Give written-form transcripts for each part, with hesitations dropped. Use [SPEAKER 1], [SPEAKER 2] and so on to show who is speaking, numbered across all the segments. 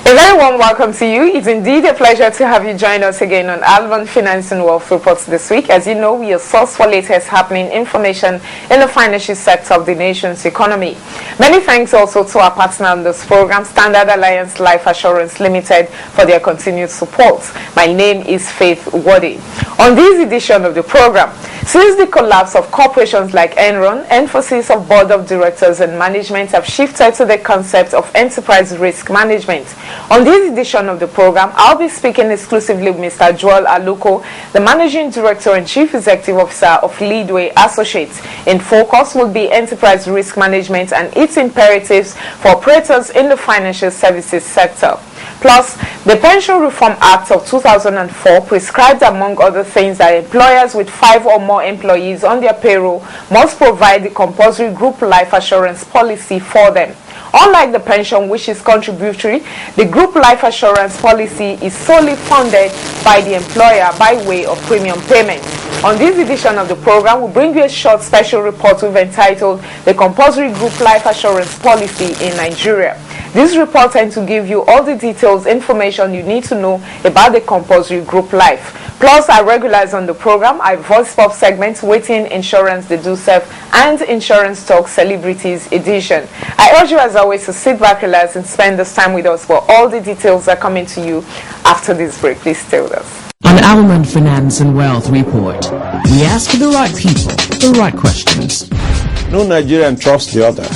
[SPEAKER 1] A very warm welcome to you. It's indeed a pleasure to have you join us again on Almond Finance and Wealth Reports this week. As you know, we are source for latest happening information in the financial sector of the nation's economy. Many thanks also to our partner on this program, Standard Alliance Life Assurance Limited, for their continued support. My name is Faith Wadi. On this edition of the program, since the collapse of corporations like Enron, emphasis of board of directors and management have shifted to the concept of enterprise risk management. On this edition of the program, I'll be speaking exclusively with Mr. Joel Aluko, the Managing Director and Chief Executive Officer of Leadway Associates. In focus will be enterprise risk management and its imperatives for operators in the financial services sector. Plus, the Pension Reform Act of 2004 prescribed, among other things, that employers with 5 or more employees on their payroll must provide the compulsory group life assurance policy for them. Unlike the pension, which is contributory, the group life assurance policy is solely funded by the employer by way of premium payment. On this edition of the program, we'll bring you a short special report we've entitled The Compulsory Group Life Assurance Policy in Nigeria. This report tends to give you all the details, information you need to know about the compulsory group life. Plus, our regulars on the program, our voice pop segments, Waiting Insurance, The Do Self, and Insurance Talk Celebrities Edition. I urge you, as always, to sit back, relax, and spend this time with us, for all the details are coming to you after this break. Please stay with us.
[SPEAKER 2] On Almond Finance and Wealth Report, we ask the right people the right questions.
[SPEAKER 3] No Nigerian trusts the other.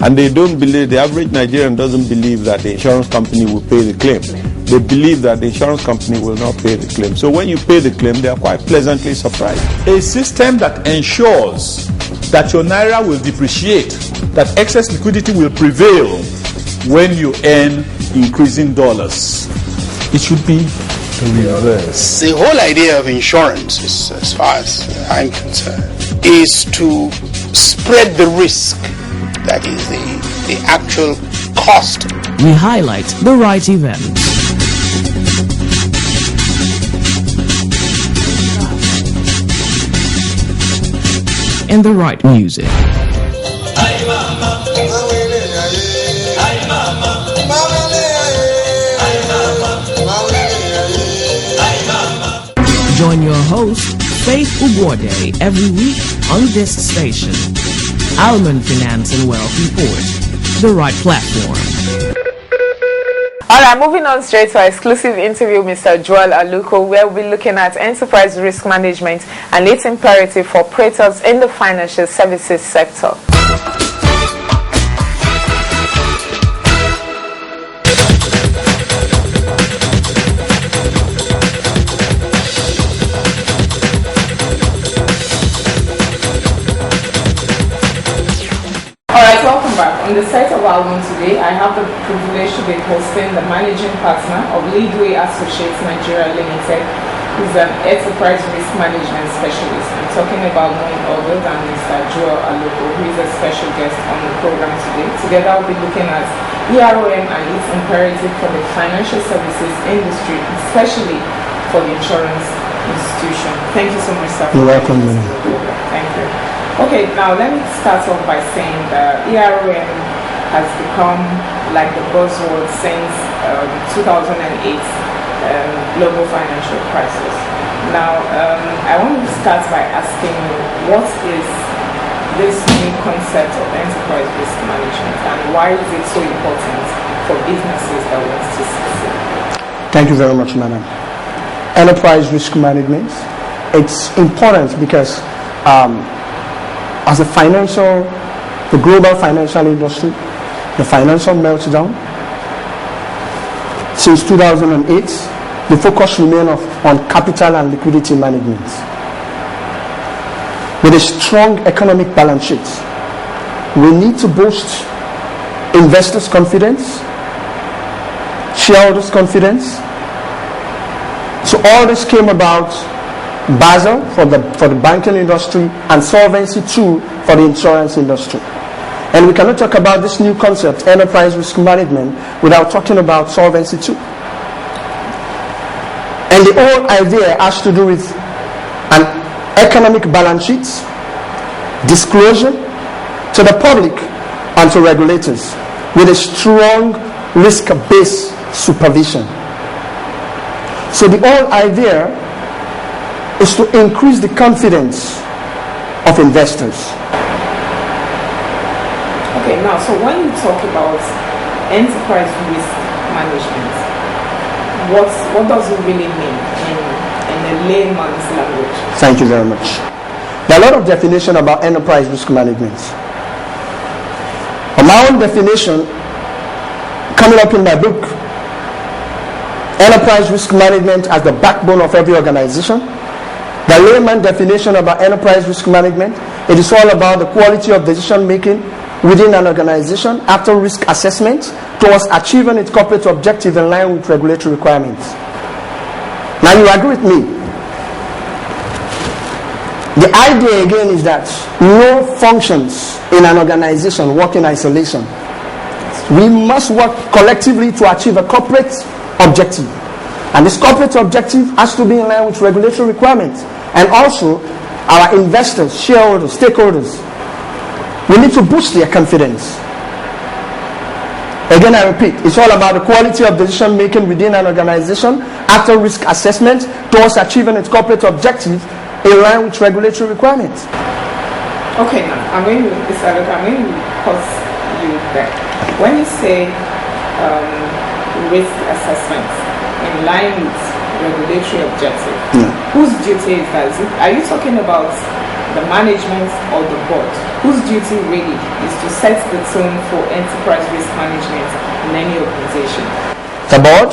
[SPEAKER 3] And they don't believe, the average Nigerian doesn't believe that the insurance company will pay the claim. They believe that the insurance company will not pay the claim. So when you pay the claim, they are quite pleasantly surprised.
[SPEAKER 4] A system that ensures that your naira will depreciate, that excess liquidity will prevail when you earn increasing dollars. It should be the reverse.
[SPEAKER 5] The whole idea of insurance, is, as far as I'm concerned, is to spread the risk. That is the actual cost.
[SPEAKER 2] We highlight the right events. And the right music. Join your host, Faith Ugwode, every week on this station. Almond Finance and Wealth Report, the right platform.
[SPEAKER 1] Alright, moving on straight to our exclusive interview with Mr. Joel Aluko, where we'll be looking at enterprise risk management and its imperative for operators in the financial services sector. Alright, welcome back. On the site of Almond today, I have the privilege to be hosting the managing partner of Leadway Associates Nigeria Limited, who's an enterprise risk management specialist. I'm talking about none other than Mr. Joel Aluko, who is a special guest on the program today. Together, we'll be looking at EROM and its imperative for the financial services industry, especially for the insurance institution. Thank you so much, sir.
[SPEAKER 6] You're welcome.
[SPEAKER 1] Thank you. Okay, now let me start off by saying that EROM has become like the buzzword since 2008 global financial crisis. Now, I want to start by asking you, what is this new concept of enterprise risk management, and why is it so important for businesses that want to succeed?
[SPEAKER 6] Thank you very much, madam. Enterprise risk management, it's important because as the global financial industry, the financial meltdown, since 2008, the focus remains on capital and liquidity management. With a strong economic balance sheet, we need to boost investors' confidence, shareholders' confidence. So all this came about Basel for the banking industry and Solvency II for the insurance industry. And we cannot talk about this new concept, enterprise risk management, without talking about Solvency II. And the whole idea has to do with an economic balance sheet, disclosure to the public and to regulators, with a strong risk-based supervision. So the whole idea is to increase the confidence of investors.
[SPEAKER 1] Okay, now, so when you talk about enterprise risk management, what does it really mean in a layman's language?
[SPEAKER 6] Thank you very much. There are a lot of definitions about enterprise risk management. My own definition, coming up in my book, enterprise risk management as the backbone of every organization. The layman definition about enterprise risk management, it is all about the quality of decision making within an organization after risk assessment towards achieving its corporate objective in line with regulatory requirements. Now you agree with me? The idea again is that no functions in an organization work in isolation. We must work collectively to achieve a corporate objective. And this corporate objective has to be in line with regulatory requirements. And also, our investors, shareholders, stakeholders, we need to boost their confidence. Again, I repeat, it's all about the quality of decision making within an organization after risk assessment towards achieving its corporate objective in line with regulatory requirements.
[SPEAKER 1] Okay, now I'm going to pause you there. When you say risk assessment in line with regulatory objective, whose duty is that? Are you talking about the management or the board? Whose duty really is to set the tone for enterprise risk management in any organization?
[SPEAKER 6] The board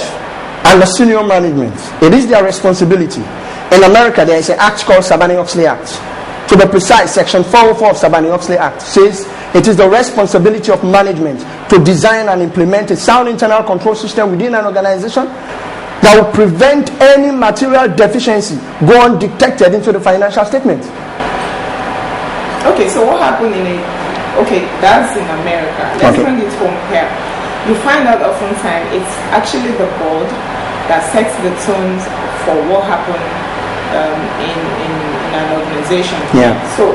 [SPEAKER 6] and the senior management. It is their responsibility. In America, there is an act called Sarbanes-Oxley Act. To be precise, Section 404 of Sarbanes-Oxley Act says it is the responsibility of management to design and implement a sound internal control system within an organization that will prevent any material deficiency go undetected into the financial statement.
[SPEAKER 1] Okay, so what happened that's in America. Let's bring it home here. You find out oftentimes it's actually the board that sets the tones for what happened in an organization.
[SPEAKER 6] Yeah.
[SPEAKER 1] So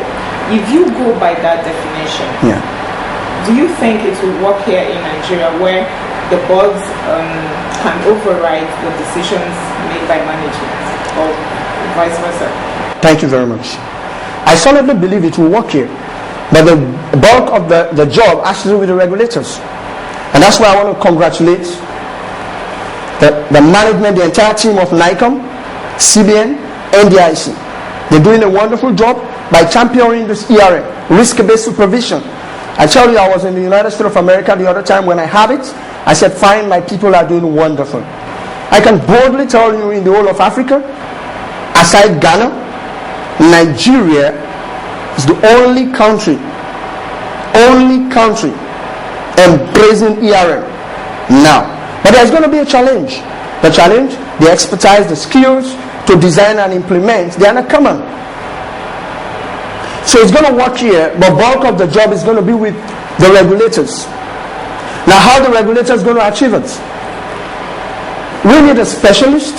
[SPEAKER 1] if you go by that definition, do you think it will work here in Nigeria where the boards can override the decisions made by management or vice versa?
[SPEAKER 6] Thank you very much. I solidly believe it will work here, but the bulk of the job has to do with the regulators. And that's why I want to congratulate the management, the entire team of NICOM, CBN, NDIC. They're doing a wonderful job by championing this ERM, risk-based supervision. I tell you, I was in the United States of America the other time when I had it. I said, fine, my people are doing wonderful. I can boldly tell you in the whole of Africa, aside Ghana, Nigeria is the only country embracing ERM now. But there's going to be a challenge. The challenge, the expertise, the skills to design and implement, they are not common. So it's going to work here, but bulk of the job is going to be with the regulators. Now, how the regulators going to achieve it? We need a specialist.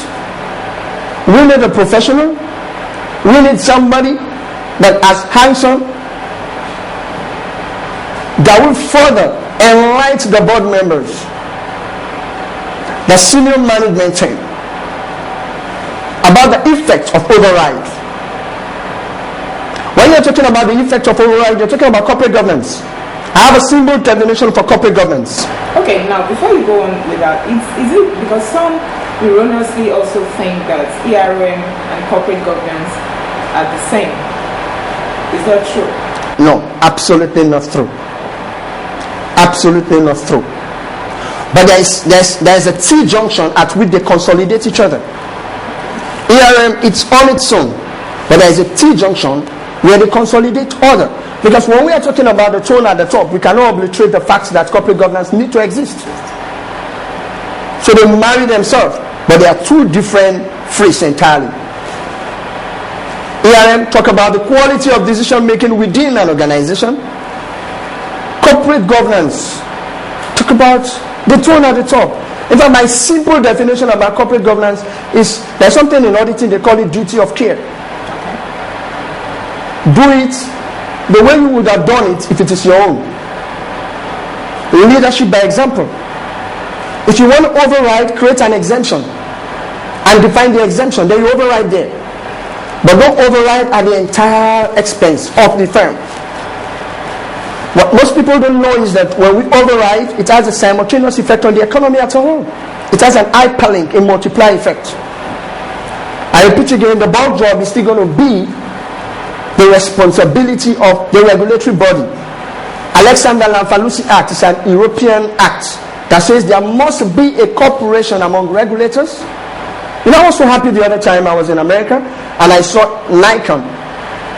[SPEAKER 6] We need a professional. We need somebody that has hands-on, that will further enlighten the board members, the senior management team, about the effect of override. When you're talking about the effect of override, you're talking about corporate governance. I have a simple definition for corporate governance.
[SPEAKER 1] Okay, now before you go on with that, is it because some erroneously also think that ERM and corporate governance are the same? Is that true?
[SPEAKER 6] No, absolutely not true. Absolutely not true. But there's a T-junction at which they consolidate each other. ERM, it's on its own, but there's a T-junction where they consolidate other. Because when we are talking about the tone at the top, we cannot obliterate the fact that corporate governance need to exist. So they marry themselves, but they are two different phrases entirely. ERM talk about the quality of decision making within an organization. Corporate governance talk about the tone at the top. In fact, my simple definition about corporate governance is there's something in auditing, they call it duty of care. Do it the way you would have done it if it is your own. Leadership by example. If you want to override, create an exemption and define the exemption, then you override there. But don't override at the entire expense of the firm. What most people don't know is that when we override, it has a simultaneous effect on the economy as a whole. It has an hyperlink, a multiply effect. I repeat again, the bulk job is still going to be the responsibility of the regulatory body. Alexander Lamfalussy Act is an European act that says there must be a cooperation among regulators. You know, I was so happy the other time I was in America and I saw Nikon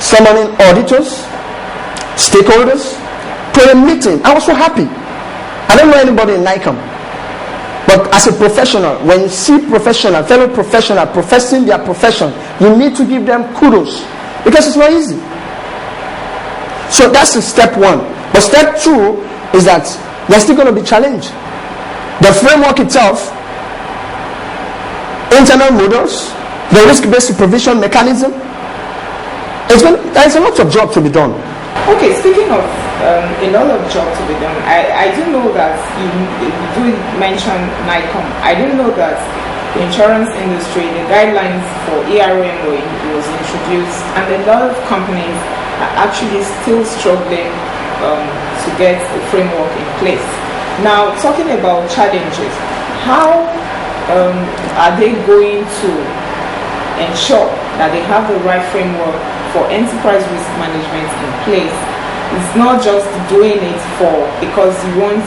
[SPEAKER 6] summoning auditors, stakeholders to a meeting. I was so happy. I don't know anybody in Nikon, but as a professional, when you see fellow professional professing their profession, you need to give them kudos because it's not easy. So that's step one. But step two is that they're still going to be challenged. The framework itself, internal models, the risk-based supervision mechanism, there's a lot of job to be done.
[SPEAKER 1] Okay, speaking of a lot of job to be done, I do know that you do mention NICOM. I do know that the insurance industry, the guidelines for ERM was introduced, and a lot of companies are actually still struggling to get a framework in place. Now, talking about challenges, how are they going to ensure that they have the right framework for enterprise risk management in place? It's not just doing it because you want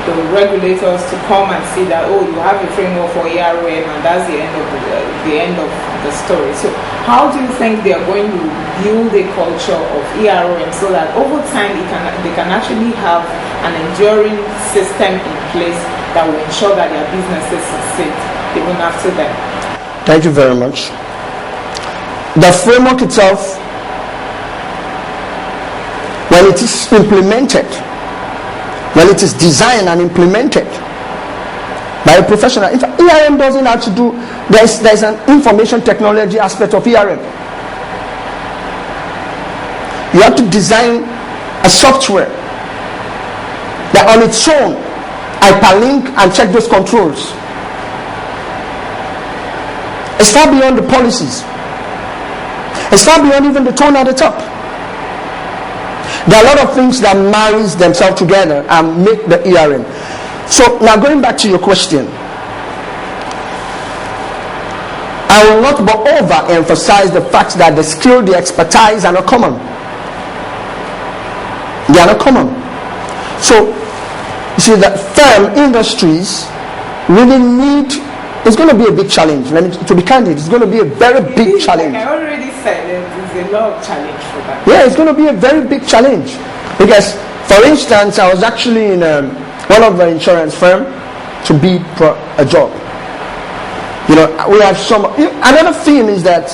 [SPEAKER 1] the regulators to come and say that, oh, you have a framework for ERM and that's the end of the story. So how do you think they are going to build a culture of ERM so that over time they can actually have an enduring system in place that will ensure that their businesses succeed even after them?
[SPEAKER 6] Thank you very much. The framework itself, when it is implemented, when it is designed and implemented by a professional, in fact, ERM doesn't have to do, there's an information technology aspect of ERM. You have to design a software that on its own hyperlink and check those controls. It's far beyond the policies. It's far beyond even the tone at the top. There are a lot of things that marries themselves together and make the ERM. So now going back to your question, I will not overemphasize the fact that the skill, the expertise are not common. They are not common. So you see that firm industries really need. It's going to be a big challenge. To be candid, it's going to be a very big challenge.
[SPEAKER 1] I already said there's a lot of challenge for that.
[SPEAKER 6] Yeah, it's going to be a very big challenge. Because, for instance, I was actually in one of the insurance firms to bid for a job. You know, we have another thing is that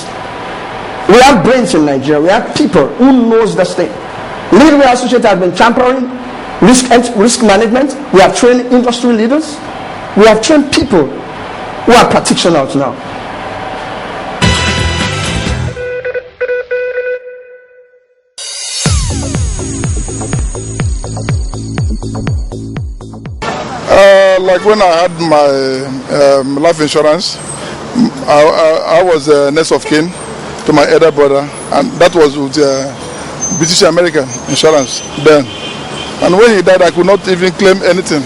[SPEAKER 6] we have brains in Nigeria. We have people who knows this thing. Legal Associates have been championing risk management. We have trained industry leaders. We have trained people who are practitioners now.
[SPEAKER 7] Like when I had my life insurance, I was next of kin to my elder brother, and that was with British American Insurance then. And when he died, I could not even claim anything.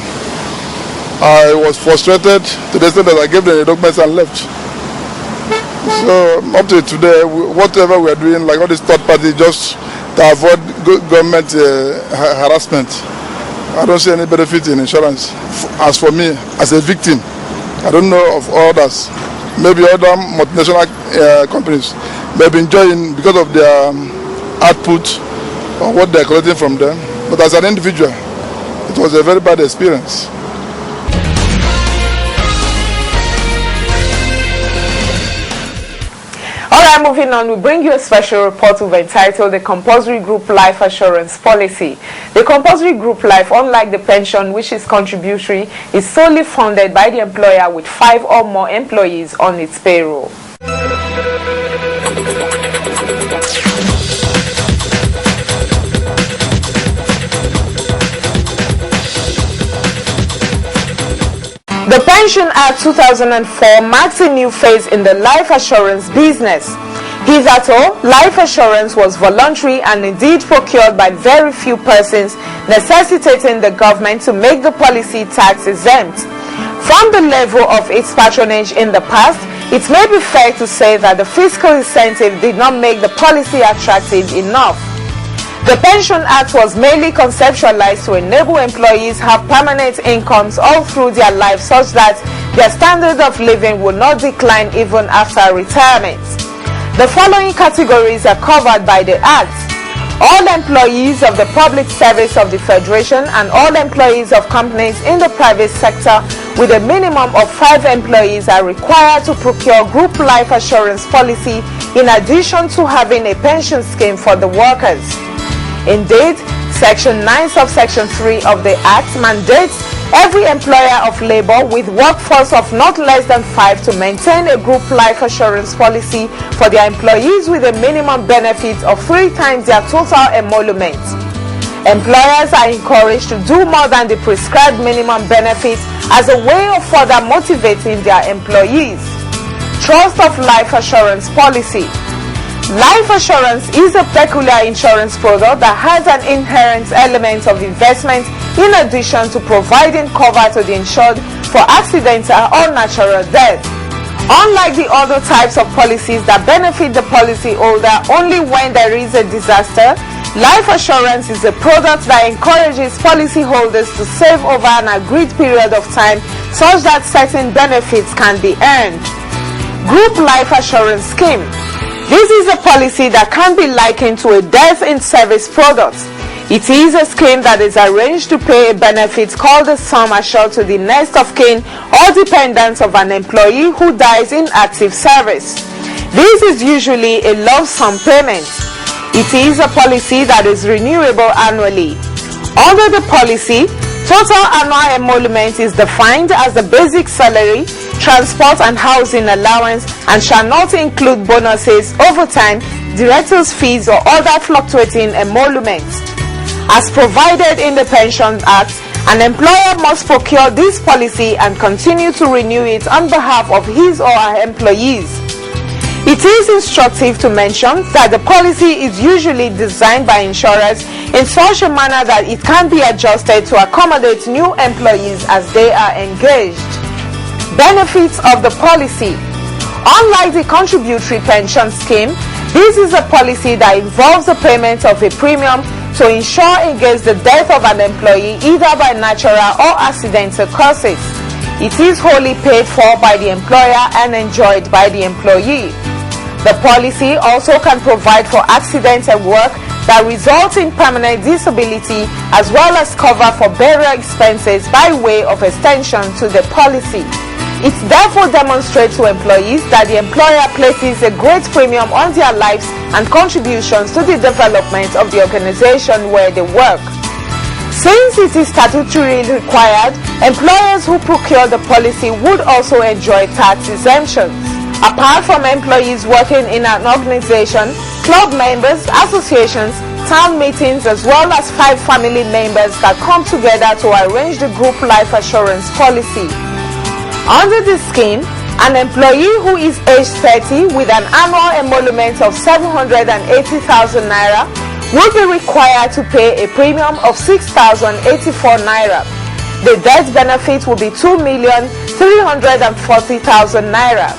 [SPEAKER 7] I was frustrated to the extent that I gave them the documents and left. So up to today, whatever we are doing, like all this third party, just to avoid government harassment, I don't see any benefit in insurance. As for me, as a victim, I don't know of others. Maybe other multinational companies may be enjoying because of their output or what they are collecting from them. But as an individual, it was a very bad experience.
[SPEAKER 1] Alright, moving on, we bring you a special report we've entitled the Compulsory Group Life Assurance Policy. The Compulsory Group Life, unlike the pension, which is contributory, is solely funded by the employer with 5 or more employees on its payroll. The Pension Act 2004 marks a new phase in the life assurance business. Hitherto, life assurance was voluntary and indeed procured by very few persons, necessitating the government to make the policy tax exempt. From the level of its patronage in the past, it may be fair to say that the fiscal incentive did not make the policy attractive enough. The Pension Act was mainly conceptualized to enable employees have permanent incomes all through their life such that their standard of living will not decline even after retirement. The following categories are covered by the Act. All employees of the public service of the Federation and all employees of companies in the private sector with a minimum of 5 employees are required to procure group life assurance policy in addition to having a pension scheme for the workers. Indeed, Section 9 subsection 3 of the Act mandates every employer of labor with workforce of not less than 5 to maintain a group life assurance policy for their employees with a minimum benefit of 3 times their total emolument. Employers are encouraged to do more than the prescribed minimum benefit as a way of further motivating their employees. Trust of life assurance policy. Life assurance is a peculiar insurance product that has an inherent element of investment in addition to providing cover to the insured for accidental or natural death. Unlike the other types of policies that benefit the policyholder only when there is a disaster, life assurance is a product that encourages policyholders to save over an agreed period of time such that certain benefits can be earned. Group life assurance scheme. This is a policy that can be likened to a death in service product. It is a scheme that is arranged to pay a benefit called a sum assured to the next of kin or dependents of an employee who dies in active service. This is usually a lump sum payment. It is a policy that is renewable annually. Under the policy, total annual emolument is defined as the basic salary, transport and housing allowance, and shall not include bonuses, overtime, directors' fees or other fluctuating emoluments. As provided in the Pension Act, an employer must procure this policy and continue to renew it on behalf of his or her employees. It is instructive to mention that the policy is usually designed by insurers in such a manner that it can be adjusted to accommodate new employees as they are engaged. Benefits of the policy. Unlike the contributory pension scheme, this is a policy that involves the payment of a premium to insure against the death of an employee either by natural or accidental causes. It is wholly paid for by the employer and enjoyed by the employee. The policy also can provide for accidents at work that result in permanent disability as well as cover for burial expenses by way of extension to the policy. It therefore demonstrates to employees that the employer places a great premium on their lives and contributions to the development of the organization where they work. Since it is statutorily required, employers who procure the policy would also enjoy tax exemptions. Apart from employees working in an organization, club members, associations, town meetings, as well as 5 family members that come together to arrange the group life assurance policy. Under this scheme, an employee who is age 30 with an annual emolument of 780,000 naira will be required to pay a premium of 6,084 naira. The death benefit will be 2,340,000 naira.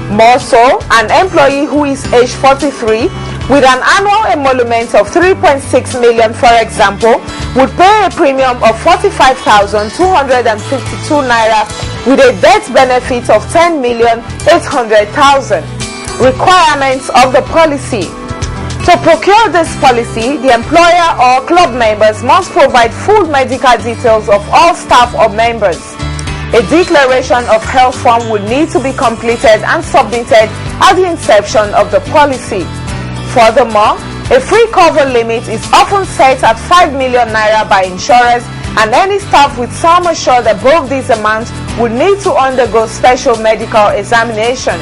[SPEAKER 1] More so, an employee who is age 43 with an annual emolument of 3.6 million, for example, would pay a premium of 45,252 naira with a death benefit of 10,800,000. Requirements of the policy. To procure this policy, the employer or club members must provide full medical details of all staff or members. A declaration of health form would need to be completed and submitted at the inception of the policy. Furthermore, a free cover limit is often set at 5 million naira by insurers, and any staff with sum assured above this amount would need to undergo special medical examination.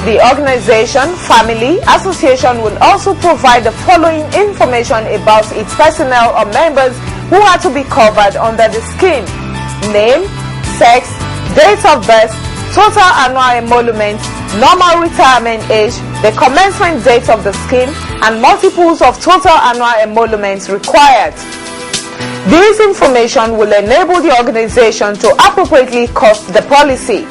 [SPEAKER 1] The organization, family, association will also provide the following information about its personnel or members who are to be covered under the scheme: name, sex, date of birth, total annual emolument, normal retirement age, the commencement date of the scheme, and multiples of total annual emoluments required. This information will enable the organization to appropriately cost the policy.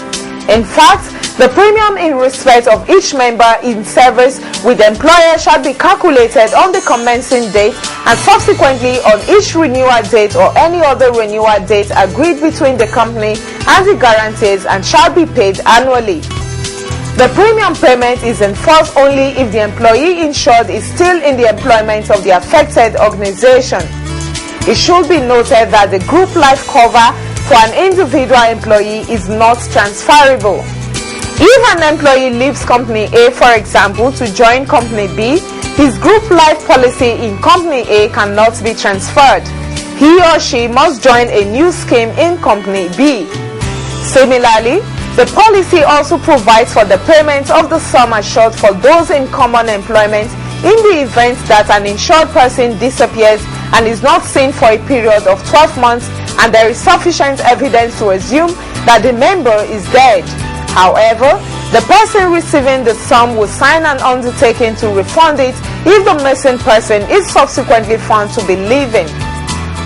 [SPEAKER 1] In fact, the premium in respect of each member in service with the employer shall be calculated on the commencing date and subsequently on each renewal date or any other renewal date agreed between the company and the guarantees and shall be paid annually. The premium payment is enforced only if the employee insured is still in the employment of the affected organization. It should be noted that the group life cover for an individual employee is not transferable. If an employee leaves Company A, for example, to join Company B, his group life policy in Company A cannot be transferred. He or she must join a new scheme in Company B. Similarly, the policy also provides for the payment of the sum assured for those in common employment in the event that an insured person disappears and is not seen for a period of 12 months and there is sufficient evidence to assume that the member is dead. However, the person receiving the sum will sign an undertaking to refund it if the missing person is subsequently found to be living.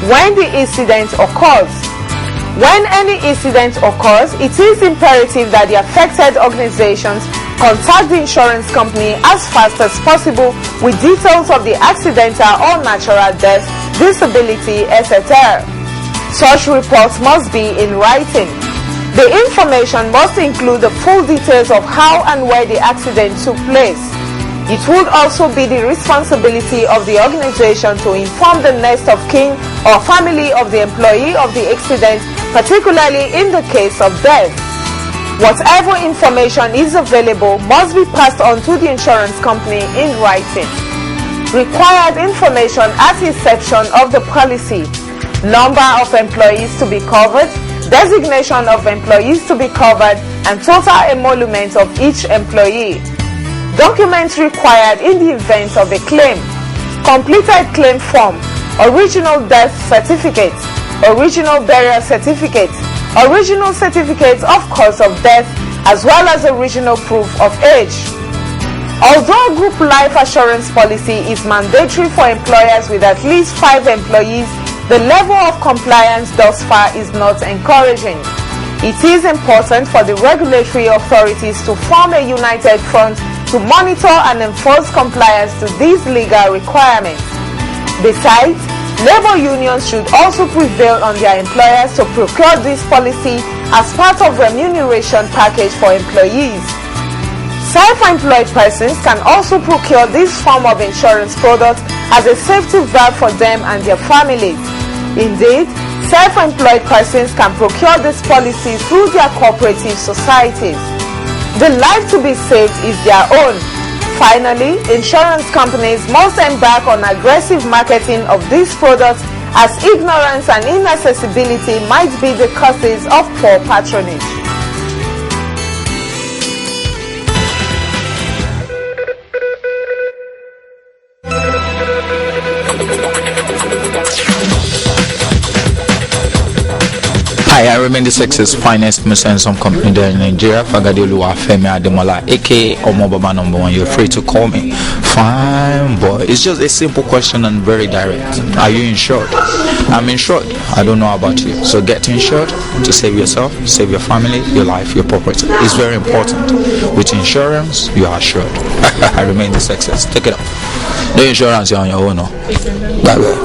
[SPEAKER 1] When the incident occurs, when any incident occurs, it is imperative that the affected organizations contact the insurance company as fast as possible with details of the accidental or natural death, disability, etc. Such reports must be in writing. The information must include the full details of how and where the accident took place. It would also be the responsibility of the organization to inform the next of kin or family of the employee of the accident, particularly in the case of death. Whatever information is available must be passed on to the insurance company in writing. Required information at inception of the policy: number of employees to be covered, designation of employees to be covered, and total emolument of each employee. Documents required in the event of a claim: completed claim form, original death certificate, original burial certificate, original certificate of cause of death, as well as original proof of age. Although group life assurance policy is mandatory for employers with at least 5 employees, the level of compliance thus far is not encouraging. It is important for the regulatory authorities to form a united front to monitor and enforce compliance to these legal requirements. Besides, labor unions should also prevail on their employers to procure this policy as part of remuneration package for employees. Self-employed persons can also procure this form of insurance product as a safety valve for them and their families. Indeed, self-employed persons can procure this policy through their cooperative societies. The life to be saved is their own. Finally, insurance companies must embark on aggressive marketing of these products, as ignorance and inaccessibility might be the causes of poor patronage.
[SPEAKER 8] Hi, I remain the sex's finest some company there in Nigeria, Fagadelu Afemi Ademola, aka Omobaba #1. You're free to call me. Fine boy. It's just a simple question and very direct. Are you insured? I'm insured. I don't know about you. So get insured to save yourself, save your family, your life, your property. It's very important. With insurance, you are assured. I remain the sex's. Take it up. The insurance, you're on your own. No? Bye-bye.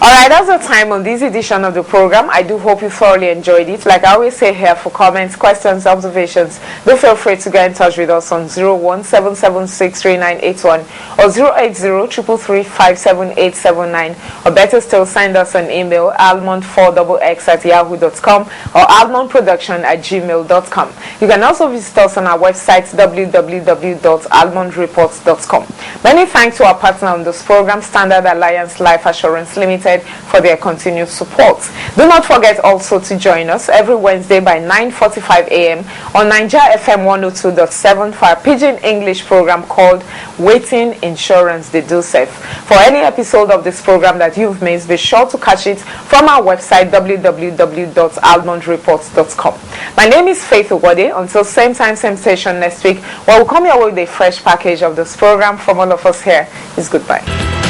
[SPEAKER 1] Alright, that's the time on this edition of the program. I do hope you thoroughly enjoyed it. Like I always say here, for comments, questions, observations, do feel free to get in touch with us on 017763981 or 08033357879, or better still, send us an email, almond4xx@yahoo.com or almondproduction@gmail.com. You can also visit us on our website, www.almondreports.com. Many thanks to our partner on this program, Standard Alliance Life Assurance Limited, appreciated for their continued support. Do not forget also to join us every Wednesday by 9:45 a.m. on Nigeria FM 102.7 for our Pidgin English program called Waiting Insurance Deductive. For any episode of this program that you've missed, be sure to catch it from our website www.almondreports.com. My name is Faith Ugwode. Until same time, same station next week, where we'll come your way with a fresh package of this program. From all of us here is goodbye.